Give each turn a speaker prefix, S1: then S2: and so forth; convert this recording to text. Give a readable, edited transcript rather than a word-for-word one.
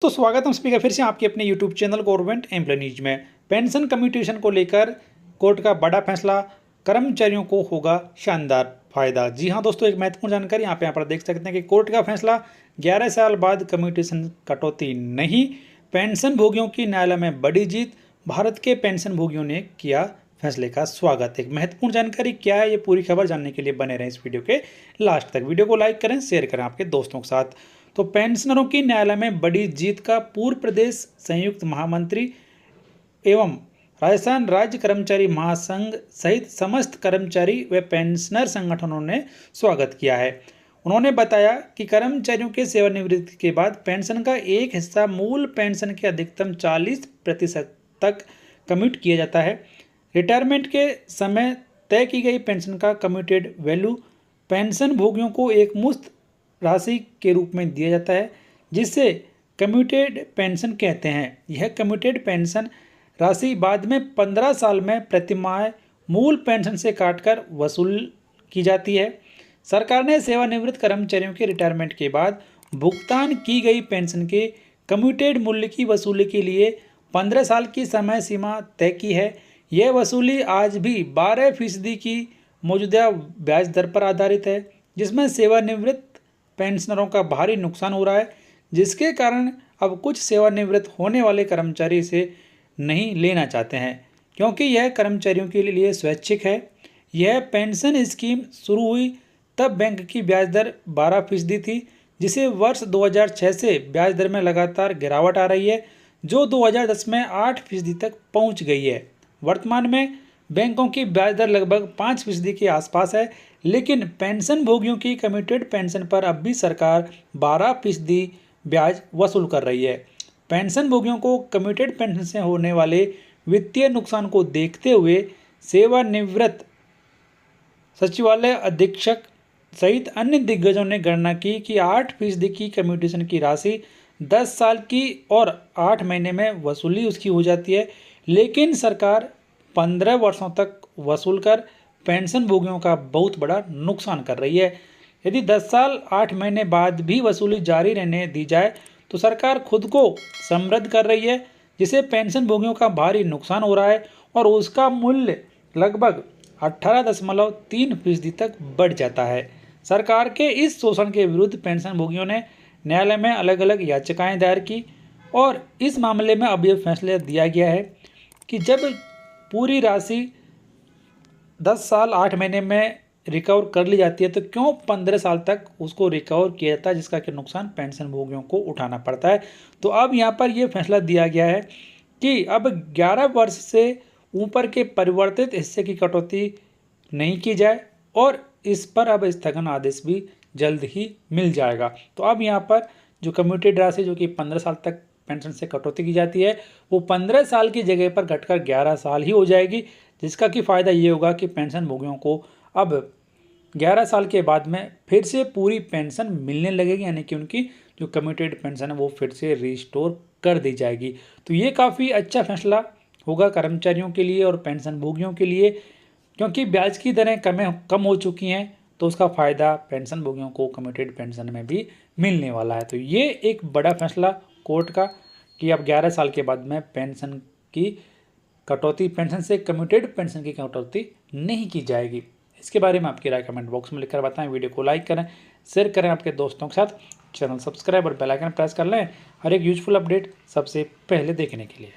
S1: तो स्वागत है सभी का फिर से आपके अपने YouTube channel government employ news में। पेंशन कम्यूटेशन को लेकर कोर्ट का बड़ा फैसला, कर्मचारियों को होगा शानदार फायदा। जी हां दोस्तों, एक महत्वपूर्ण जानकारी यहाँ पर देख सकते हैं कि कोर्ट का फैसला 11 साल बाद कम्यूटेशन कटौती नहीं, पेंशन भोगियों की न्यायालय में बड़ी जीत, भारत के पेंशन भोगियों ने किया फैसले का स्वागत। एक महत्वपूर्ण जानकारी क्या है, ये पूरी खबर जानने के लिए बने रहें इस वीडियो के लास्ट तक। वीडियो को लाइक करें, शेयर करें आपके दोस्तों के साथ। तो पेंशनरों की न्यायालय में बड़ी जीत का पूर्व प्रदेश संयुक्त महामंत्री एवं राजस्थान राज्य कर्मचारी महासंघ सहित समस्त कर्मचारी व पेंशनर संगठनों ने स्वागत किया है। उन्होंने बताया कि कर्मचारियों के सेवानिवृत्ति के बाद पेंशन का एक हिस्सा मूल पेंशन के अधिकतम 40% तक कम्यूट किया जाता है। रिटायरमेंट के समय तय की गई पेंशन का कम्यूटेड वैल्यू पेंशन भोगियों को एक मुश्त राशि के रूप में दिया जाता है, जिसे कम्यूटेड पेंशन कहते हैं। यह कम्यूटेड पेंशन राशि बाद में 15 साल में प्रतिमाह मूल पेंशन से काटकर वसूल की जाती है। सरकार ने सेवानिवृत्त कर्मचारियों के रिटायरमेंट के बाद भुगतान की गई पेंशन के कम्यूटेड मूल्य की वसूली के लिए 15 साल की समय सीमा तय की है। यह वसूली आज भी 12% की मौजूदा ब्याज दर पर आधारित है, जिसमें सेवानिवृत्त पेंशनरों का भारी नुकसान हो रहा है, जिसके कारण अब कुछ सेवानिवृत्त होने वाले कर्मचारी इसे नहीं लेना चाहते हैं, क्योंकि यह कर्मचारियों के लिए स्वैच्छिक है। यह पेंशन स्कीम शुरू हुई तब बैंक की ब्याज दर 12% थी, जिसे वर्ष 2006 से ब्याज दर में लगातार गिरावट आ रही है, जो 2010 में 8% तक पहुंच गई है। वर्तमान में बैंकों की ब्याज दर लगभग 5% के आसपास है, लेकिन पेंशन भोगियों की कम्यूटेड पेंशन पर अब भी सरकार 12% ब्याज वसूल कर रही है। पेंशन भोगियों को कम्यूटेड पेंशन से होने वाले वित्तीय नुकसान को देखते हुए सेवानिवृत्त सचिवालय अधीक्षक सहित अन्य दिग्गजों ने गणना की कि 8% की कम्यूटेशन की राशि 10 साल की और 8 महीने में वसूली उसकी हो जाती है, लेकिन सरकार 15 वर्षों तक वसूल कर पेंशन भोगियों का बहुत बड़ा नुकसान कर रही है। यदि 10 साल 8 महीने बाद भी वसूली जारी रहने दी जाए तो सरकार खुद को समृद्ध कर रही है, जिसे पेंशन भोगियों का भारी नुकसान हो रहा है और उसका मूल्य लगभग 18.3% तक बढ़ जाता है। सरकार के इस शोषण के विरुद्ध पेंशन भोगियों ने न्यायालय में अलग अलग याचिकाएं दायर की और इस मामले में अब यह फैसला दिया गया है कि जब पूरी राशि 10 साल 8 महीने में रिकवर कर ली जाती है तो क्यों 15 साल तक उसको रिकवर किया जाता है, जिसका कि नुकसान पेंशन भोगियों को उठाना पड़ता है। तो अब यहाँ पर यह फैसला दिया गया है कि अब 11 वर्ष से ऊपर के परिवर्तित हिस्से की कटौती नहीं की जाए और इस पर अब स्थगन आदेश भी जल्द ही मिल जाएगा। तो अब यहाँ पर जो कम्यूटेड राशि जो कि 15 साल तक पेंशन से कटौती की जाती है, वो 15 साल की जगह पर घटकर 11 साल ही हो जाएगी, जिसका कि फ़ायदा ये होगा कि पेंशन भोगियों को अब 11 साल के बाद में फिर से पूरी पेंशन मिलने लगेगी, यानी कि उनकी जो कम्यूटेड पेंशन है वो फिर से रिस्टोर कर दी जाएगी। तो ये काफ़ी अच्छा फैसला होगा कर्मचारियों के लिए और पेंशन भोगियों के लिए, क्योंकि ब्याज की दरें कम हो चुकी हैं, तो उसका फ़ायदा पेंशन भोगियों को कम्यूटेड पेंशन में भी मिलने वाला है। तो ये एक बड़ा फैसला कोर्ट का कि अब 11 साल के बाद में पेंशन की कटौती, पेंशन से कम्यूटेड पेंशन की कटौती नहीं की जाएगी। इसके बारे में आपकी राय कमेंट बॉक्स में लिखकर बताएं। वीडियो को लाइक करें, शेयर करें आपके दोस्तों के साथ, चैनल सब्सक्राइब और बेल आइकन प्रेस कर लें हर एक यूजफुल अपडेट सबसे पहले देखने के लिए।